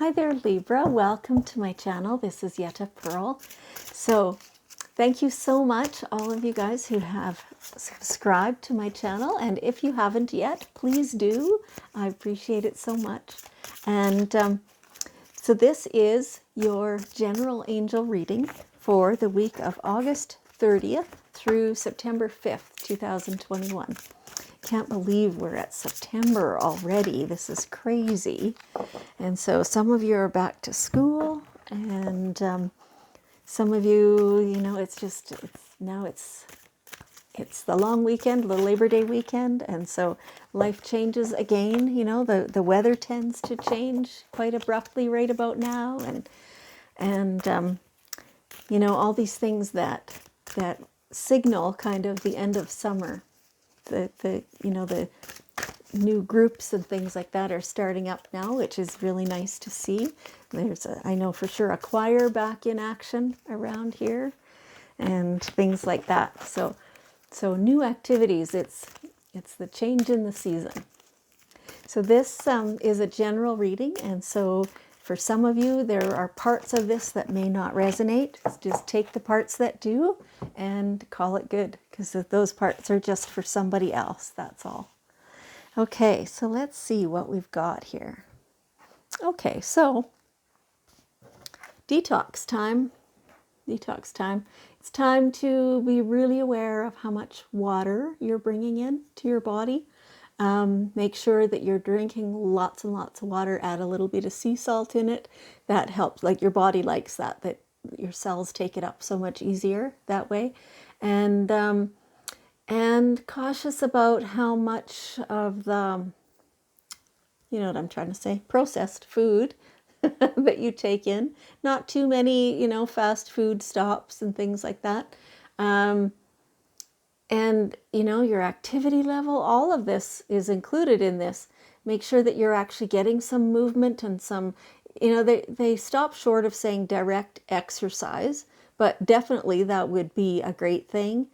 Hi there, Libra. Welcome to my channel. This is Yetta Pearl. So thank you so much, all of you guys who have subscribed to my channel. And if you haven't yet, please do. I appreciate it so much. And so this is your general angel reading for the week of August 30th through September 5th, 2021. Can't believe we're at September already. This is crazy. And so some of you are back to school, and some of you, it's the long weekend, the Labor Day weekend, and so life changes again. The weather tends to change quite abruptly right about now, and all these things that signal kind of the end of summer. The new groups and things like that are starting up now, which is really nice to see. I know for sure, a choir back in action around here and things like that. So new activities, it's the change in the season. So this is a general reading, and so for some of you, there are parts of this that may not resonate. Just take the parts that do and call it good, because those parts are just for somebody else, that's all. Okay, so let's see what we've got here. Okay, so detox time. Detox time. It's time to be really aware of how much water you're bringing in to your body. Make sure that you're drinking lots and lots of water. Add a little bit of sea salt in it. That helps. Like, your body likes that your cells take it up so much easier that way. And cautious about how much of the, what I'm trying to say, processed food that you take in. Not too many, fast food stops and things like that. And, your activity level, all of this is included in this. Make sure that you're actually getting some movement and some, they stop short of saying direct exercise, but definitely that would be a great thing.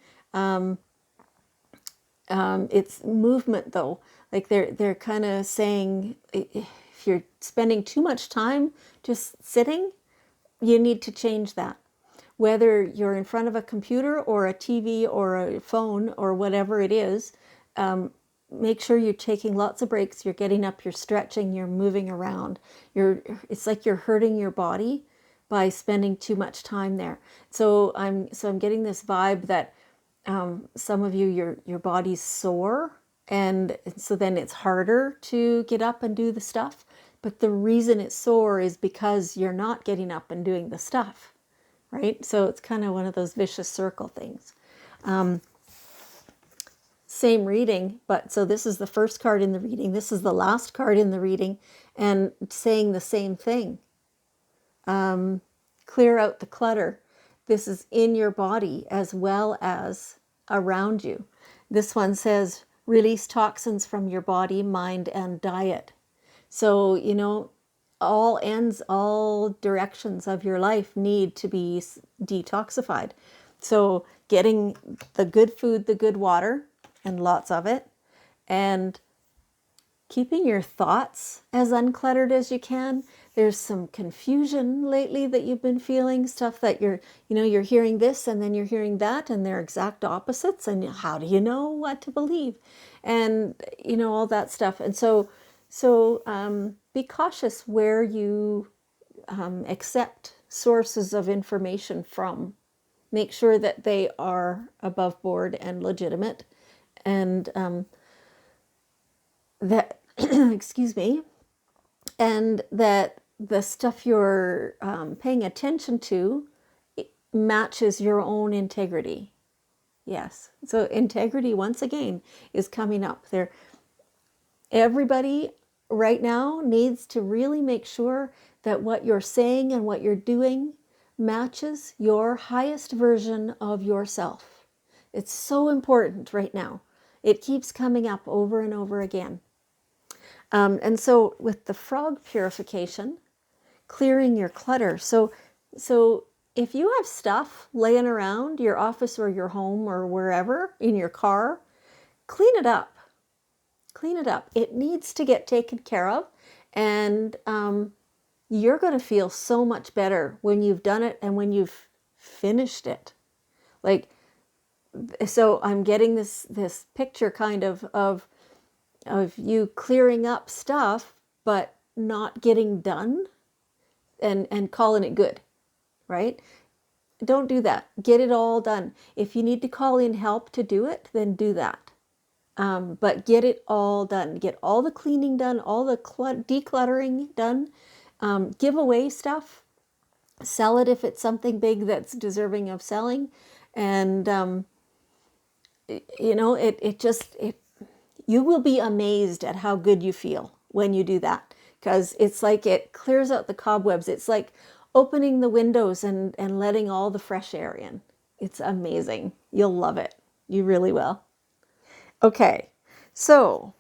It's movement, though. Like, they're kind of saying, if you're spending too much time just sitting, you need to change that. Whether you're in front of a computer or a TV or a phone or whatever it is, make sure you're taking lots of breaks. You're getting up, you're stretching, you're moving around. It's like you're hurting your body by spending too much time there. So I'm getting this vibe that some of you, your body's sore, and so then it's harder to get up and do the stuff. But the reason it's sore is because you're not getting up and doing the stuff, right? So it's kind of one of those vicious circle things. Same reading, but so this is the first card in the reading. This is the last card in the reading, and saying the same thing. Clear out the clutter. This is in your body as well as around you. This one says, release toxins from your body, mind, and diet. So, all ends, all directions of your life need to be detoxified. So getting the good food, the good water, and lots of it, and keeping your thoughts as uncluttered as you can. There's some confusion lately that you've been feeling, stuff that you're hearing this and then you're hearing that, and they're exact opposites, and how do you know what to believe? And all that stuff. And so be cautious where you accept sources of information from. Make sure that they are above board and legitimate, and that excuse me, and that the stuff you're paying attention to matches your own integrity. Yes, so integrity, once again, is coming up there. Everybody right now needs to really make sure that what you're saying and what you're doing matches your highest version of yourself. It's so important right now. It keeps coming up over and over again. And so with the frog purification, clearing your clutter. So if you have stuff laying around your office or your home or wherever, in your car, clean it up. Clean it up. It needs to get taken care of. And you're going to feel so much better when you've done it and when you've finished it. Like, so I'm getting this picture kind of you clearing up stuff but not getting done and calling it good, right? Don't do that. Get it all done. If you need to call in help to do it, then do that. But get it all done. Get all the cleaning done, all the decluttering done. Give away stuff. Sell it if it's something big that's deserving of selling. And, you will be amazed at how good you feel when you do that. Because it's like it clears out the cobwebs. It's like opening the windows and letting all the fresh air in. It's amazing. You'll love it. You really will. Okay, so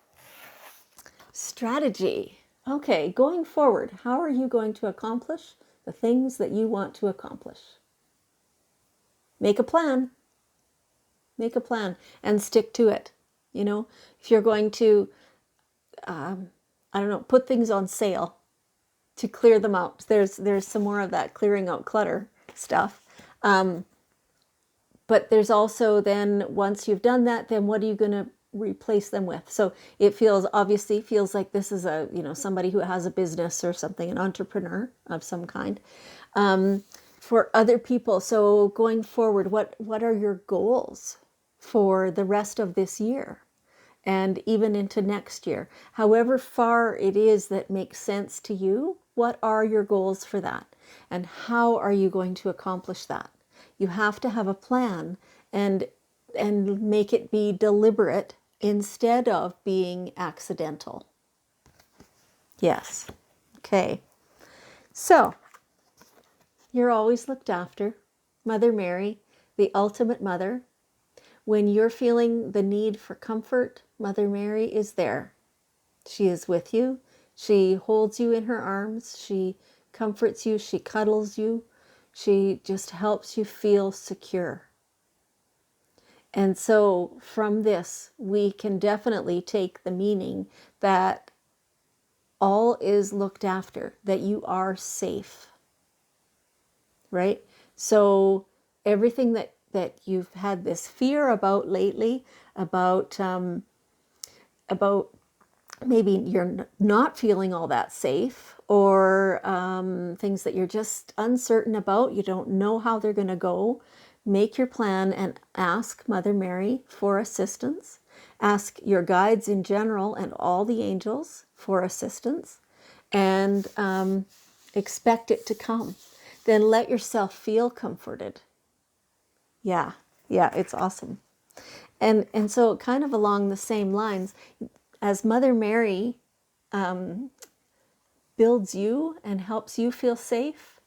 strategy. Okay, going forward, how are you going to accomplish the things that you want to accomplish? Make a plan. Make a plan and stick to it. If you're going to, I don't know, put things on sale to clear them out. There's some more of that clearing out clutter stuff. But there's also then, once you've done that, then what are you going to replace them with? So it obviously feels like this is somebody who has a business or something, an entrepreneur of some kind. For other people, so going forward, what are your goals for the rest of this year and even into next year? However far it is that makes sense to you, what are your goals for that? And how are you going to accomplish that? You have to have a plan and make it be deliberate instead of being accidental. Yes. Okay. So, you're always looked after. Mother Mary, the ultimate mother. When you're feeling the need for comfort, Mother Mary is there. She is with you. She holds you in her arms. She comforts you. She cuddles you. She just helps you feel secure. And so from this, we can definitely take the meaning that all is looked after, that you are safe, right? So everything that you've had this fear about lately, about maybe you're not feeling all that safe, or things that you're just uncertain about, you don't know how they're going to go, make your plan and ask Mother Mary for assistance. Ask your guides in general and all the angels for assistance, and expect it to come. Then let yourself feel comforted. Yeah, it's awesome. And so kind of along the same lines, as Mother Mary builds you and helps you feel safe,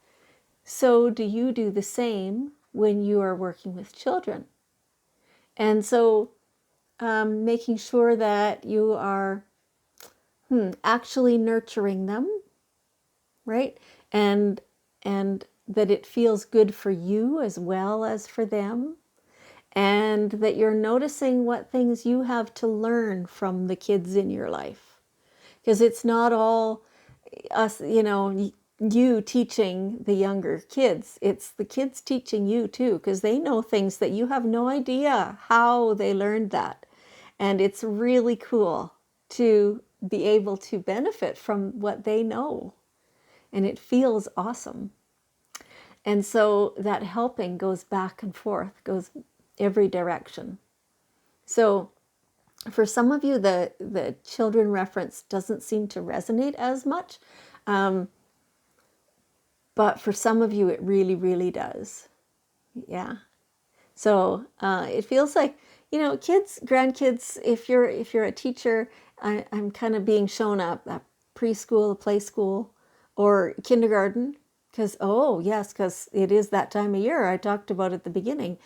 so do you do the same when you are working with children. And so making sure that you are actually nurturing them, right? And that it feels good for you as well as for them. And that you're noticing what things you have to learn from the kids in your life. Because it's not all us, you teaching the younger kids. It's the kids teaching you too, because they know things that you have no idea how they learned that. And it's really cool to be able to benefit from what they know. And it feels awesome. And so that helping goes back and forth, goes every direction. So for some of you, the children reference doesn't seem to resonate as much. But for some of you, it really, really does. Yeah. So it feels like, kids, grandkids, if you're a teacher, I'm kind of being shown up at preschool, play school, or kindergarten. Because it is that time of year I talked about at the beginning,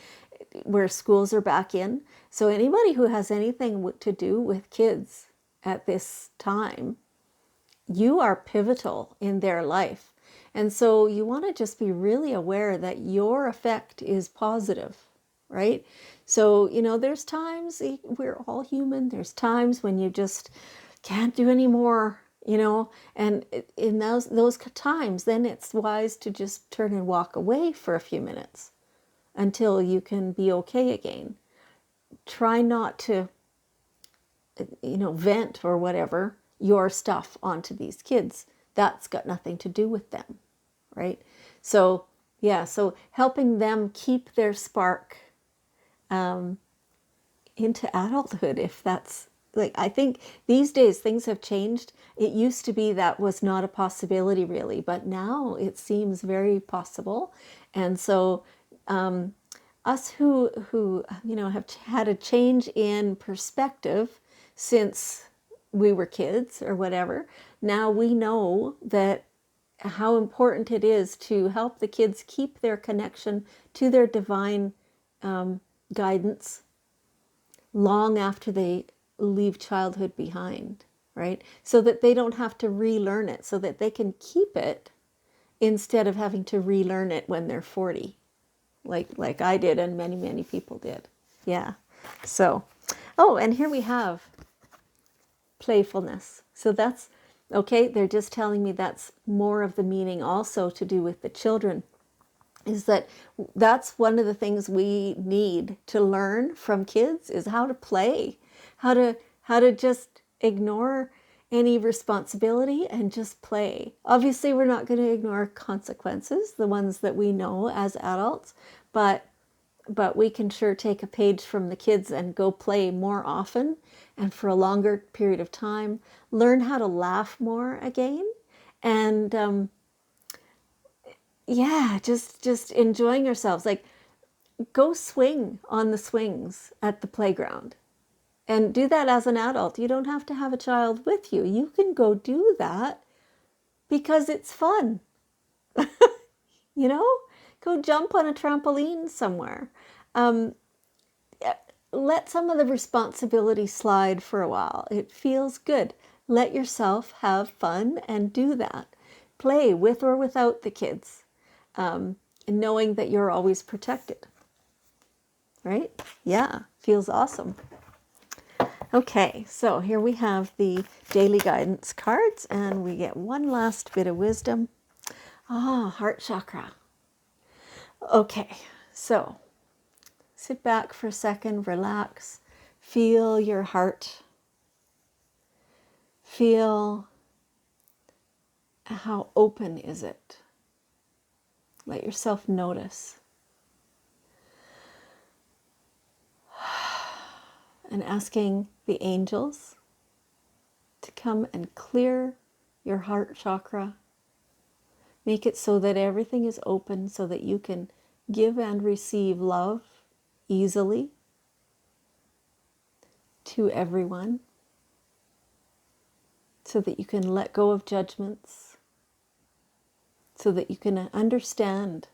where schools are back in. So anybody who has anything to do with kids at this time, you are pivotal in their life. And so you want to just be really aware that your effect is positive, right? So, there's times, we're all human, there's times when you just can't do any more, you know, and in those times, then it's wise to just turn and walk away for a few minutes until you can be okay again. Try not to, vent or whatever your stuff onto these kids. That's got nothing to do with them, right? So, yeah, so helping them keep their spark into adulthood, if that's like, I think these days things have changed. It used to be that was not a possibility really, but now it seems very possible. And so us who have had a change in perspective since we were kids or whatever, now we know that how important it is to help the kids keep their connection to their divine guidance long after they leave childhood behind, right? So that they don't have to relearn it, so that they can keep it instead of having to relearn it when they're 40, like I did and many, many people did. Yeah. So, oh, and here we have playfulness. So that's okay. They're just telling me that's more of the meaning also to do with the children, is that that's one of the things we need to learn from kids, is how to play, how to just ignore any responsibility and just play. Obviously, we're not going to ignore consequences, the ones that we know as adults, but we can sure take a page from the kids and go play more often and for a longer period of time, learn how to laugh more again, and yeah, just enjoying ourselves. Like, go swing on the swings at the playground and do that as an adult. You don't have to have a child with you. You can go do that because it's fun. You know, go jump on a trampoline somewhere. Let some of the responsibility slide for a while. It feels good. Let yourself have fun and do that. Play with or without the kids, knowing that you're always protected. Right? Yeah, feels awesome. Okay, so here we have the daily guidance cards, and we get one last bit of wisdom. Heart chakra. Okay, so sit back for a second, relax, feel your heart. Feel how open is it. Let yourself notice. And asking the angels to come and clear your heart chakra. Make it so that everything is open, so that you can give and receive love easily to everyone, so that you can let go of judgments, so that you can understand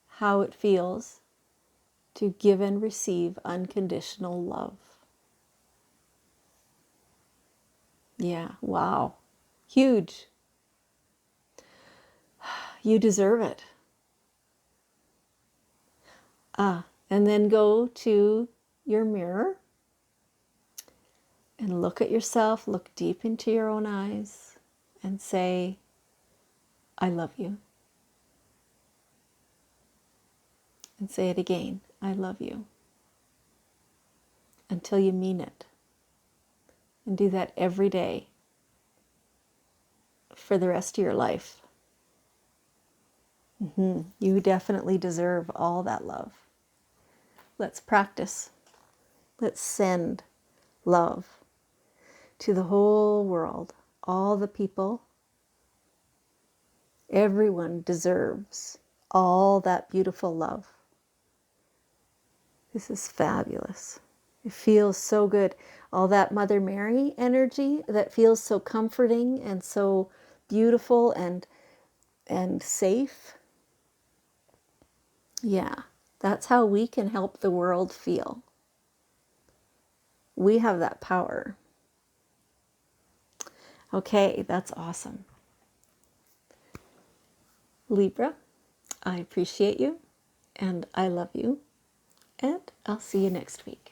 how it feels to give and receive unconditional love. Yeah, wow. Huge. You deserve it. And then go to your mirror and look at yourself, look deep into your own eyes and say, I love you. And say it again, I love you. Until you mean it. And do that every day for the rest of your life. You definitely deserve all that love. Let's practice. Let's send love to the whole world. All the people. Everyone deserves all that beautiful love. This is fabulous. It feels so good. All that Mother Mary energy that feels so comforting and so beautiful and safe. Yeah, that's how we can help the world feel. We have that power. Okay, that's awesome. Libra, I appreciate you and I love you, and I'll see you next week.